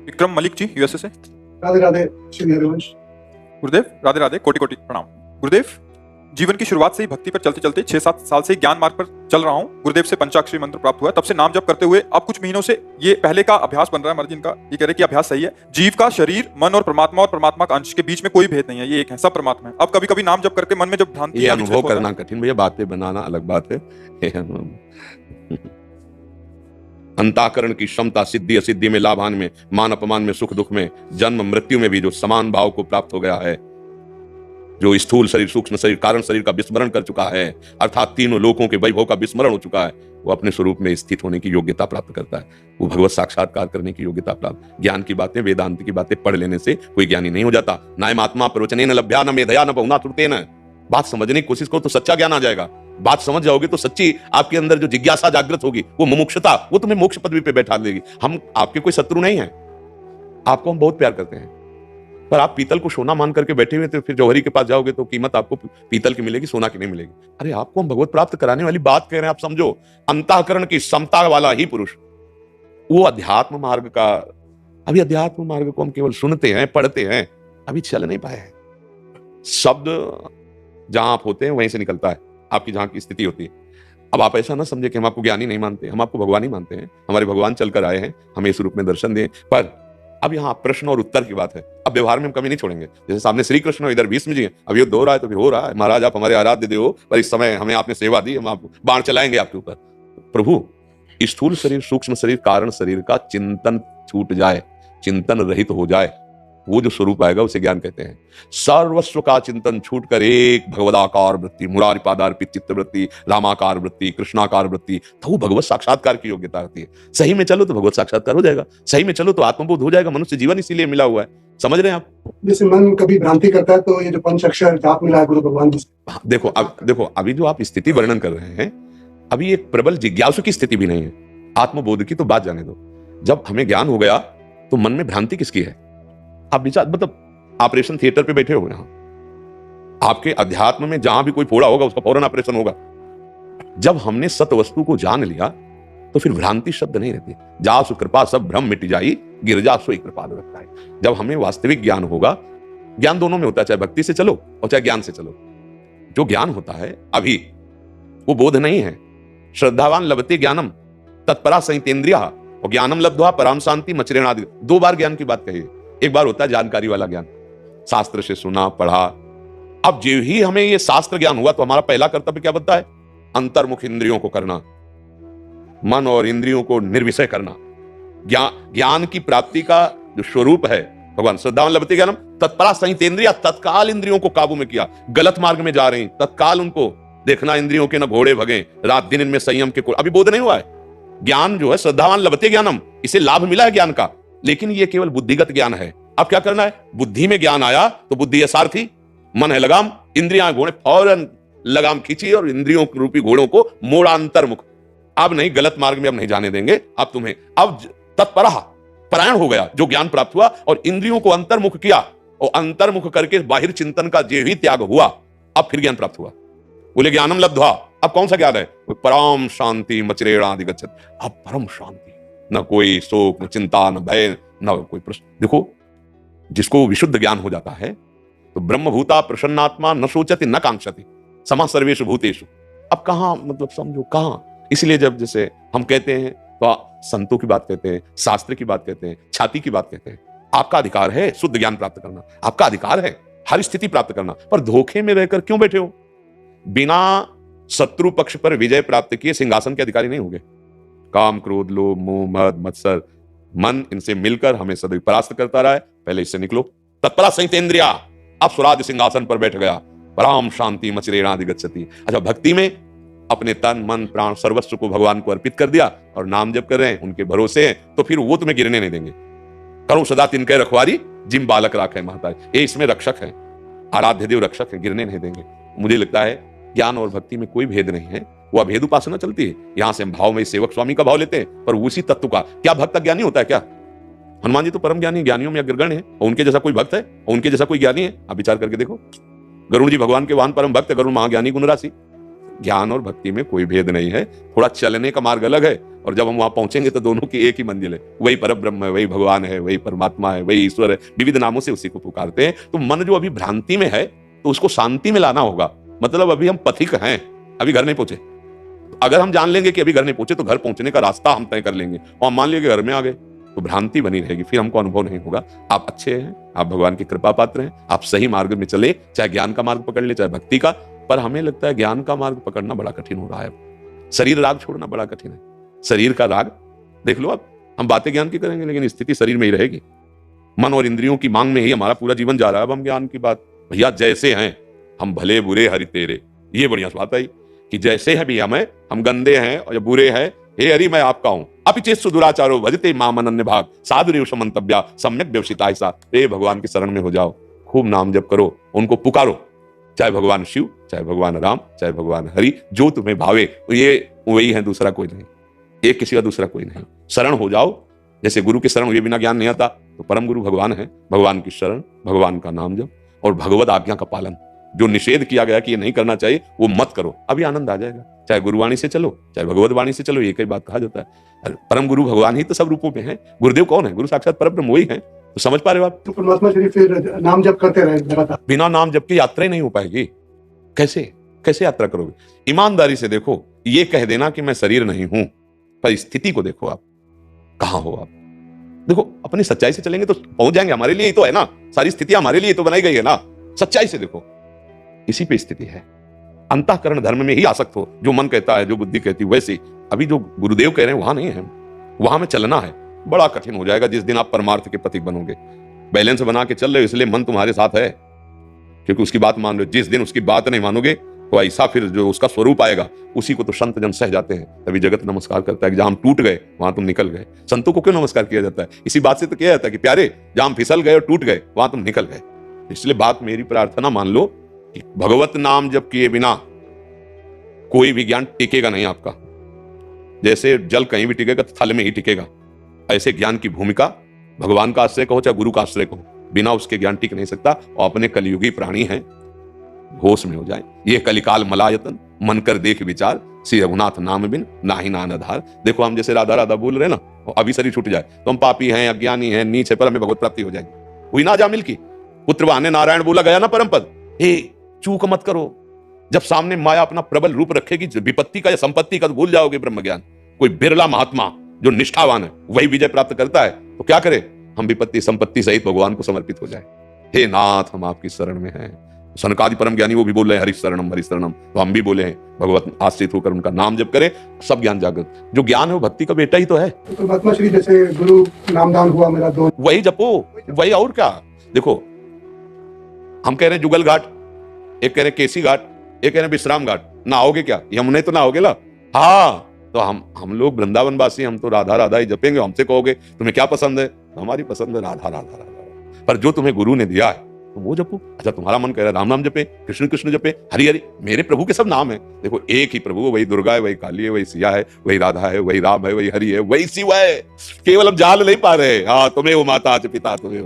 Vikram Malik ji USA से। राधे राधे श्री हरिवंश। गुरुदेव राधे राधे, कोटि कोटि प्रणाम। गुरुदेव, जीवन की शुरुआत से ही भक्ति पर चलते चलते 6-7 साल से ज्ञान मार्ग पर चल रहा हूँ। गुरुदेव से पंचाक्षरी मंत्र प्राप्त हुआ, तब से नाम जप करते हुए अब कुछ महीनों से ये पहले का अभ्यास बन रहा है। महाराज इनका ये कह रहे कि अभ्यास सही है। जीव का शरीर, मन और परमात्मा का अंश के बीच में कोई भेद नहीं है, ये एक है, सब परमात्मा है। अब कभी कभी नाम जप करके मन में जब भ्रांति, ये अनुभव करना कठिन भैया, बातें बनाना अलग बात है। अंताकरण की क्षमता सिद्धि असिद्धि में, लाभान में, मान अपमान में, सुख दुख में, जन्म मृत्यु में भी जो समान भाव को प्राप्त हो गया है, जो स्थूल शरीर, सूक्ष्म शरीर, कारण शरीर का विस्मरण कर चुका है, अर्थात तीनों लोकों के वैभव का विस्मरण हो चुका है, वो अपने स्वरूप में स्थित होने की योग्यता प्राप्त करता है। वो भगवत साक्षात्कार करने की योग्यता प्राप्त। ज्ञान की बातें, वेदांत की बातें पढ़ लेने से कोई ज्ञानी नहीं हो जाता। नायम आत्मा प्रवचने न लभ्या न मेधया न बहुना त्रुते न। बात समझने की कोशिश करो तो सच्चा ज्ञान आ जाएगा। बात समझ जाओगे तो सच्ची आपके अंदर जो जिज्ञासा जागृत होगी, वो मुमुक्षुता, वो तुम्हें मोक्ष पदवी पे बैठा देगी। हम आपके कोई शत्रु नहीं हैं, आपको हम बहुत प्यार करते हैं, पर आप पीतल को सोना मान करके बैठे हुए तो फिर जौहरी के पास जाओगे तो कीमत आपको पीतल की मिलेगी, सोना की नहीं मिलेगी। अरे आपको हम भगवत प्राप्त कराने वाली बात कह रहे हैं, आप समझो। अंतःकरण की समता वाला ही पुरुष, वो अध्यात्म मार्ग का, अभी अध्यात्म मार्ग को हम केवल सुनते हैं, पढ़ते हैं, अभी चल नहीं पाए हैं। शब्द जहां आप होते हैं वहीं से निकलता है, आपकी जहां की स्थिति होती है। अब आप ऐसा ना समझे कि हम आपको ज्ञानी नहीं मानते, हम आपको भगवान ही मानते हैं। हमारे भगवान चलकर आए हैं, हमें इस रूप में दर्शन दें। पर अब यहाँ प्रश्न और उत्तर की बात है। अब व्यवहार में हम कमी नहीं छोड़ेंगे। जैसे सामने श्री कृष्ण हो, इधर भीष्म जी हैं, अब युद्ध हो रहा है तो फिर हो रहा है। महाराज आप हमारे आराध्य देव हो, पर इस समय हमें आपने सेवा दी, हम आपको बाण चलाएंगे आपके ऊपर। प्रभु, स्थूल शरीर, सूक्ष्म शरीर, कारण शरीर का चिंतन छूट जाए, चिंतन रहित हो जाए, वो जो स्वरूप आएगा उसे ज्ञान कहते हैं। सर्वस्व का चिंतन छूट कर एक भगवदाकार वृत्ति, मुरारी पादार्पित चित्त वृत्ति, रामाकार वृत्ति, कृष्णाकार वृत्ति, तो वो भगवत साक्षात्कार की योग्यता होती है। सही में चलो तो भगवत साक्षात्कार हो जाएगा, सही में चलो तो आत्मबोध हो जाएगा। मनुष्य जीवन इसीलिए मिला हुआ है, समझ रहे हैं आप। जैसे मन कभी भ्रांति करता है तो ये जो पंच अक्षर जाप मिला है गुरु भगवान जी से। देखो अभी जो आप स्थिति वर्णन कर रहे हैं, अभी एक प्रबल जिज्ञासु की स्थिति भी नहीं है। आत्मबोध की तो बात जाने दो। जब हमें ज्ञान हो गया तो मन में भ्रांति किसकी है? आप विचार, मतलब ऑपरेशन थिएटर पे बैठे हो, यहां आपके अध्यात्म में जहां भी कोई फोड़ा होगा उसका फौरन ऑपरेशन होगा। जब हमने सत्य वस्तु को जान लिया तो फिर भ्रांति शब्द नहीं रहती। जासु कृपा सब भ्रम मिट जाई, गिरजा सोई कृपा रखता है। जब हमें वास्तविक ज्ञान होगा, ज्ञान दोनों में होता है, चाहे भक्ति से चलो और चाहे ज्ञान से चलो। जो ज्ञान होता है अभी वो बोध नहीं है। श्रद्धावान लभते ज्ञानम तत्परा संहितेन्द्रिया और ज्ञानम लब्ध्वा पराम शांति मचरेणादि। 2 बार ज्ञान की बात कही है। एक बार होता है जानकारी वाला ज्ञान, शास्त्र से सुना पढ़ा। अब जो ही हमें ये शास्त्र ज्ञान हुआ तो हमारा पहला कर्तव्य क्या बनता है? अंतर्मुख इंद्रियों को करना, मन और इंद्रियों को निर्विषय करना। ज्ञान की प्राप्ति का जो स्वरूप है भगवान, श्रद्धावान लभते ज्ञानम तत्परा संहितेन्द्रिया, तत्काल इंद्रियों को काबू में किया। गलत मार्ग में जा रहे हैं, तत्काल उनको देखना, इंद्रियों के न घोड़े भगे, रात दिन इनमें संयम के अभी बोध नहीं हुआ है। ज्ञान जो है श्रद्धावान लभते ज्ञानम, इसे लाभ मिला है ज्ञान का, लेकिन ये केवल बुद्धिगत ज्ञान है। अब क्या करना है? बुद्धि में ज्ञान आया तो बुद्धि है सारथी, मन है लगाम, इंद्रियां घोड़े, फौरन लगाम खींची और इंद्रियों रूपी घोड़ों को मोड़ा अंतर्मुख। अब नहीं, गलत मार्ग में अब नहीं जाने देंगे। अब तुम्हें अब तत्परा परायण हो गया, जो ज्ञान प्राप्त हुआ और इंद्रियों को अंतर्मुख किया, और अंतर्मुख करके बाहिर चिंतन का जे ही त्याग हुआ, अब फिर ज्ञान प्राप्त हुआ। बोले ज्ञानम लब्ध्वा। अब कौन सा ज्ञान है? परम शांति मचरेणादि गच्छति। अब परम शांति, न कोई शोक, न चिंता, न भय, न कोई प्रश्न। देखो, जिसको विशुद्ध ज्ञान हो जाता है तो ब्रह्मभूता प्रसन्नात्मा न सोचति न कांक्षति समा सर्वेषु भूतेषु। अब कहां, मतलब समझो कहां। इसलिए जब जैसे हम कहते हैं तो संतों की बात कहते हैं, शास्त्र की बात कहते हैं, छाती की बात कहते हैं। आपका अधिकार है शुद्ध ज्ञान प्राप्त करना, आपका अधिकार है हर स्थिति प्राप्त करना, पर धोखे में रहकर क्यों बैठे हो? बिना शत्रु पक्ष पर विजय प्राप्त किए सिंहासन के अधिकारी नहीं होंगे। काम, क्रोध, लोभ, मोह, मद, मत्सर, मन, इनसे मिलकर हमें सदैव परास्त करता रहा है। पहले इससे निकलो। तत्परा संहितेन्द्रिया, अब स्वराज सिंहासन पर बैठ गया। पराम शांति मचरेणादि गच्छति। अच्छा, भक्ति में अपने तन मन प्राण सर्वस्व को भगवान को अर्पित कर दिया और नाम जप कर रहे हैं, उनके भरोसे हैं, तो फिर वो तुम्हें गिरने नहीं देंगे। करो सदा तिनके रखवारी, जिम बालक राखे महतारी। ये इसमें रक्षक है, आराध्य देव रक्षक है, गिरने नहीं देंगे। मुझे लगता है ज्ञान और भक्ति में कोई भेद नहीं है, वो अभेद उपासना चलती है। यहां से हम भाव में सेवक स्वामी का भाव लेते हैं, पर उसी तत्व का। क्या भक्त ज्ञानी होता है क्या? हनुमान जी तो परम ज्ञानी, ज्ञानियों में अग्रगण्य है, और उनके जैसा कोई भक्त है और उनके जैसा कोई ज्ञानी है? आप विचार करके देखो। गरुड़ जी भगवान के वाहन परम भक्त, गरुड़ महाज्ञानी गुण राशि। ज्ञान और भक्ति में कोई भेद नहीं है, थोड़ा चलने का मार्ग अलग है और जब हम वहां पहुंचेंगे तो दोनों की एक ही मंजिल है, वही परम ब्रह्म है, वही भगवान है, वही परमात्मा है, वही ईश्वर है, विविध नामों से उसी को पुकारते हैं। तो मन जो अभी भ्रांति में है तो उसको शांति में लाना होगा। मतलब अभी हम पथिक हैं, अभी घर नहीं पहुंचे। अगर हम जान लेंगे कि अभी घर नहीं पहुंचे तो घर पहुंचने का रास्ता हम तय कर लेंगे, और मान लिया कि घर में आ गए तो भ्रांति बनी रहेगी, फिर हमको अनुभव नहीं होगा। आप अच्छे हैं, आप भगवान की कृपा पात्र हैं, आप सही मार्ग में चले, चाहे ज्ञान का मार्ग पकड़ ले चाहे भक्ति का। पर हमें लगता है ज्ञान का मार्ग पकड़ना बड़ा कठिन हो रहा है, शरीर राग छोड़ना बड़ा कठिन है। शरीर का राग देख लो आप, हम बातें ज्ञान की करेंगे लेकिन स्थिति शरीर में ही रहेगी। मन और इंद्रियों की मांग में ही हमारा पूरा जीवन जा रहा है। अब हम ज्ञान की बात, भैया जैसे हैं हम भले बुरे हरि तेरे, ये बढ़िया बात आई कि जैसे है भी हम गंदे हैं और बुरे हैं, हे हरि मैं आपका हूं। अपि चेत सुदुराचारो भजते माम अनन्य भाग साधु रेव समन्तव्या सम्यक व्यवसिता ऐसा। हे भगवान की शरण में हो जाओ, खूब नाम जप करो, उनको पुकारो, चाहे भगवान शिव, चाहे भगवान राम, चाहे भगवान हरि, जो तुम्हें भावे ये वही है, दूसरा कोई नहीं, एक किसी का दूसरा कोई नहीं। शरण हो जाओ, जैसे गुरु की शरण हुए बिना ज्ञान नहीं आता, तो परम गुरु भगवान है, भगवान की शरण, भगवान का नाम जप और भगवत आज्ञा का पालन। जो निषेध किया गया कि ये नहीं करना चाहिए वो मत करो, अभी आनंद आ जाएगा। चाहे गुरुवाणी से चलो, चाहे भगवत वाणी से चलो, एक ही बात कहा जाता है, परम गुरु भगवान ही तो सब रूपों में है। गुरुदेव कौन है? गुरु साक्षात परब्रह्म वही है। तो समझ पा रहे हो आप? तो परमात्मा श्री फिर नाम जप करते रहे लगातार, बिना नाम जप की यात्रा ही नहीं हो पाएगी। कैसे कैसे यात्रा करोगे? ईमानदारी से देखो, ये कह देना कि मैं शरीर नहीं हूं, पर स्थिति को देखो आप, कहां हो आप। देखो अपनी सच्चाई से चलेंगे तो पहुंच जाएंगे, हमारे लिए ही तो है ना, सारी स्थितियां हमारे लिए तो बनाई गई है ना। सच्चाई से देखो, इसी पे स्थिति है। अंतःकरण धर्म में ही आसक्त हो, जो मन कहता है, जो बुद्धि कहती है वैसे। अभी जो गुरुदेव कह रहे हैं वहां नहीं है, वहां में चलना है। बड़ा कठिन हो जाएगा जिस दिन आप परमार्थ के प्रतीक बनोगे। बैलेंस बना के चल रहे हो इसलिए मन तुम्हारे साथ है, क्योंकि उसकी बात मान लो। जिस दिन उसकी बात नहीं मानोगे तो ऐसा फिर जो उसका स्वरूप आएगा उसी को तो संत जन सह जाते हैं। तभी जगत नमस्कार करता है कि जहां हम टूट गए वहां तुम निकल गए। संतों को क्यों नमस्कार किया जाता है? इसी बात से तो किया जाता है कि प्यारे जहां हम फिसल गए और टूट गए वहां तुम निकल गए। इसलिए बात मेरी प्रार्थना मान लो कि भगवत नाम जप किए बिना कोई भी ज्ञान टिकेगा नहीं आपका। जैसे जल कहीं भी टिकेगा तो थल में ही टिकेगा, ऐसे ज्ञान की भूमिका भगवान का आश्रय कहो चाहे गुरु का आश्रय कहो, बिना उसके ज्ञान टिक नहीं सकता। और अपने कलयुगी प्राणी हैं, होश में हो जाए। ये कलिकाल मलायतन मन कर देख विचार, श्री रघुनाथ नाम बिन नाही नान आधार। देखो हम जैसे राधा राधा बोल रहे ना, अभी शरीर छूट जाए तो हम पापी हैं, अज्ञानी हैं, नीच है, पर हमें भगवत प्राप्ति हो जाएगी। हुई ना जामिल की पुत्र बहाने नारायण बोला गया ना परम पद। हे चूक मत करो, जब सामने माया अपना प्रबल रूप रखेगी विपत्ति का या संपत्ति का तो भूल जाओगे ब्रह्म ज्ञान। कोई बिरला महात्मा जो निष्ठावान है वही विजय प्राप्त करता है। तो क्या करे? हम विपत्ति संपत्ति सहित भगवान को समर्पित हो जाए। हे नाथ हम आपकी शरण में हैं। सनकादि परम ज्ञानी वो भी बोल रहे हैं हरि शरणम, तो हम भी बोले हैं भगवत आश्रित होकर उनका नाम जप करें, सब ज्ञान जागृत। जो ज्ञान है वो भक्ति का बेटा ही तो है। तो परमात्मा श्री जैसे गुरु नामदान हुआ मेरा दो, वही जपो, वही। और क्या देखो, हम कह रहे हैं जुगल घाट, एक कह रहे हैं केसी घाट, एक कह रहे हैं विश्राम घाट। नहाओगे क्या? यमुने तो नहाओगे ना। हाँ तो हम लोग वृंदावन वासी, हम तो राधा राधा ही जपेंगे। हमसे कहोगे तुम्हें क्या पसंद है, तो हमारी पसंद है राधा राधा राधा। पर जो तुम्हें गुरु ने दिया है तो वो जपो। अच्छा तुम्हारा मन कह रहा है राम नाम जपे, कृष्ण कृष्ण जपे, हरि हरि, मेरे प्रभु के सब नाम है। देखो एक ही प्रभु, वही दुर्गा है, वही काली है, वही सिया है, वही राधा है, वही राम है, वही हरि है, वही शिव है। केवल हम जान नहीं पा रहे। हाँ तुम्हें वो माता पिता तुम्हें